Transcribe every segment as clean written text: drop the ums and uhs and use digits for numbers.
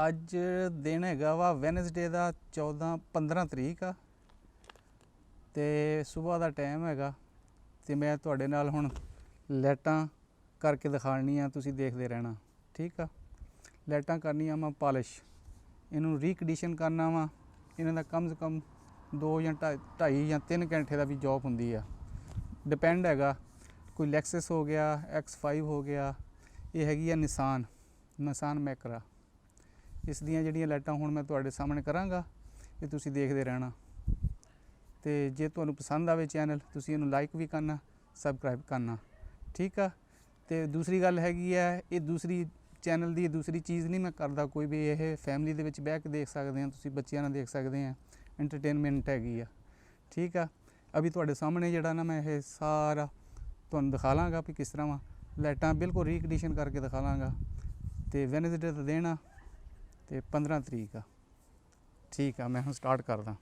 ਅੱਜ ਦਿਨ ਹੈਗਾ ਵਾ ਵੈਨਸਡੇ ਦਾ 15 ਤਰੀਕ ਆ ਤੇ ਸਵੇਰ ਦਾ ਟਾਈਮ ਹੈਗਾ ਤੇ ਮੈਂ ਤੁਹਾਡੇ ਨਾਲ ਹੁਣ ਲਾਈਟਾਂ ਕਰਕੇ ਦਿਖਾਣੀਆਂ, ਤੁਸੀਂ ਦੇਖਦੇ ਰਹਿਣਾ। ਠੀਕ ਆ, ਲਾਈਟਾਂ ਕਰਨੀਆਂ ਵਾ ਪਾਲਿਸ਼, ਇਹਨੂੰ ਰੀਕੰਡੀਸ਼ਨ ਕਰਨਾ ਵਾ। ਇਹਨਾਂ ਦਾ ਕਮ ਸੇ ਕਮ 2 ਜਾਂ 2.5 ਜਾਂ 3 ਘੰਟੇ ਦਾ ਵੀ ਜੋਬ ਹੁੰਦੀ ਆ, ਡਿਪੈਂਡ ਹੈਗਾ। ਕੋਈ ਲੈਕਸਸ ਹੋ ਗਿਆ, X5 ਹੋ ਗਿਆ, ਇਹ ਹੈਗੀ ਆ ਨਿਸਾਨ ਮੈਕਰਾ। ਇਸ ਦੀਆਂ ਜਿਹੜੀਆਂ ਲਾਈਟਾਂ ਹੁਣ ਮੈਂ ਤੁਹਾਡੇ ਸਾਹਮਣੇ ਕਰਾਂਗਾ, ਇਹ ਤੁਸੀਂ ਦੇਖਦੇ ਰਹਿਣਾ। ਤੇ ਜੇ ਤੁਹਾਨੂੰ ਪਸੰਦ ਆਵੇ ਚੈਨਲ, ਤੁਸੀਂ ਇਹਨੂੰ ਲਾਈਕ ਵੀ ਕਰਨਾ, ਸਬਸਕ੍ਰਾਈਬ ਕਰਨਾ। ਠੀਕ ਆ। ਤੇ ਦੂਸਰੀ ਗੱਲ ਹੈਗੀ ਹੈ, ਇਹ ਦੂਸਰੀ ਚੈਨਲ ਦੀ ਦੂਸਰੀ ਚੀਜ਼ ਨਹੀਂ ਮੈਂ ਕਰਦਾ ਕੋਈ ਵੀ। ਇਹ ਫੈਮਿਲੀ ਦੇ ਵਿੱਚ ਬਹਿ ਕੇ ਦੇਖ ਸਕਦੇ ਆ, ਤੁਸੀਂ ਬੱਚਿਆਂ ਨਾਲ ਦੇਖ ਸਕਦੇ ਆ, ਐਂਟਰਟੇਨਮੈਂਟ ਹੈਗੀ ਆ। ਠੀਕ ਆ। ਅਭੀ ਤੁਹਾਡੇ ਸਾਹਮਣੇ ਜਿਹੜਾ ਨਾ ਮੈਂ ਇਹ ਸਾਰਾ ਤੁਹਾਨੂੰ ਦਿਖਾ ਲਾਂਗਾ ਵੀ ਕਿਸ ਤਰ੍ਹਾਂ ਵਾ ਲਾਈਟਾਂ ਬਿਲਕੁਲ ਰੀਕੰਡੀਸ਼ਨ ਕਰਕੇ ਦਿਖਾ ਲਾਂਗਾ। ਤੇ ਵੈਨਸਡੇ ਦਾ ਦਿਨ ਆ ਤੇ 15 ਤਰੀਕ ਆ। ਠੀਕ ਆ, ਮੈਂ ਹੁਣ ਸਟਾਰਟ ਕਰਦਾ।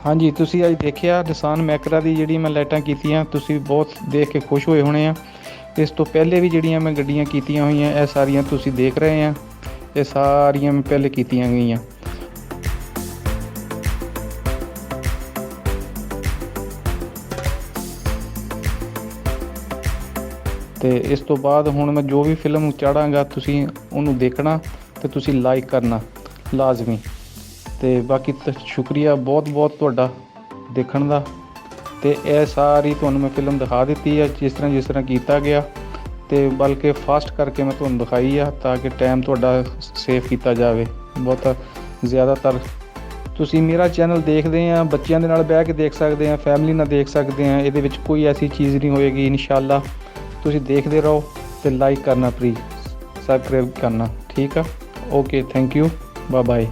ਹਾਂਜੀ, ਤੁਸੀਂ ਅੱਜ ਦੇਖਿਆ ਨਿਸਾਨ ਮੈਕਰਾ ਦੀ ਜਿਹੜੀ ਮੈਂ ਲਾਈਟਾਂ ਕੀਤੀਆਂ, ਤੁਸੀਂ ਬਹੁਤ ਦੇਖ ਕੇ ਖੁਸ਼ ਹੋਏ ਹੋਣੇ ਆ। ਇਸ ਤੋਂ ਪਹਿਲੇ ਵੀ ਜਿਹੜੀਆਂ ਮੈਂ ਗੱਡੀਆਂ ਕੀਤੀਆਂ ਹੋਈਆਂ, ਇਹ ਸਾਰੀਆਂ ਤੁਸੀਂ ਦੇਖ ਰਹੇ ਆ, ਇਹ ਸਾਰੀਆਂ ਮੈਂ ਪਹਿਲੇ ਕੀਤੀਆਂ ਗਈਆਂ। ਤੇ ਇਸ ਤੋਂ ਬਾਅਦ ਹੁਣ ਮੈਂ ਜੋ ਵੀ ਫਿਲਮ ਚਾੜਾਂਗਾ, ਤੁਸੀਂ ਉਹਨੂੰ ਦੇਖਣਾ ਤੇ ਤੁਸੀਂ ਲਾਈਕ ਕਰਨਾ ਲਾਜ਼ਮੀ। ਤੇ ਬਾਕੀ ਸ਼ੁਕਰੀਆ ਬਹੁਤ ਬਹੁਤ ਤੁਹਾਡਾ ਦੇਖਣ ਦਾ। ਤੇ ਇਹ ਸਾਰੀ ਤੁਹਾਨੂੰ ਮੈਂ ਫਿਲਮ ਦਿਖਾ ਦਿੱਤੀ ਆ, ਜਿਸ ਤਰ੍ਹਾਂ ਕੀਤਾ ਗਿਆ, ਤੇ ਬਲਕਿ ਫਾਸਟ ਕਰਕੇ ਮੈਂ ਤੁਹਾਨੂੰ ਦਿਖਾਈ ਆ ਤਾਂ ਕਿ ਟਾਈਮ ਤੁਹਾਡਾ ਸੇਵ ਕੀਤਾ ਜਾਵੇ। ਬਹੁਤ ਜ਼ਿਆਦਾਤਰ ਤੁਸੀਂ ਮੇਰਾ ਚੈਨਲ ਦੇਖਦੇ ਆ, ਬੱਚਿਆਂ ਦੇ ਨਾਲ ਬਹਿ ਕੇ ਦੇਖ ਸਕਦੇ ਆ, ਫੈਮਿਲੀ ਨਾਲ ਦੇਖ ਸਕਦੇ ਆ, ਇਹਦੇ ਵਿੱਚ ਕੋਈ ਐਸੀ ਚੀਜ਼ ਨਹੀਂ ਹੋਏਗੀ ਇਨਸ਼ਾਅੱਲਾ। ਤੁਸੀਂ ਦੇਖਦੇ ਰਹੋ ਤੇ ਲਾਈਕ ਕਰਨਾ, ਪਲੀਜ਼ ਸਬਸਕ੍ਰਾਈਬ ਕਰਨਾ, ਠੀਕ ਆ। Okay, thank you, bye bye.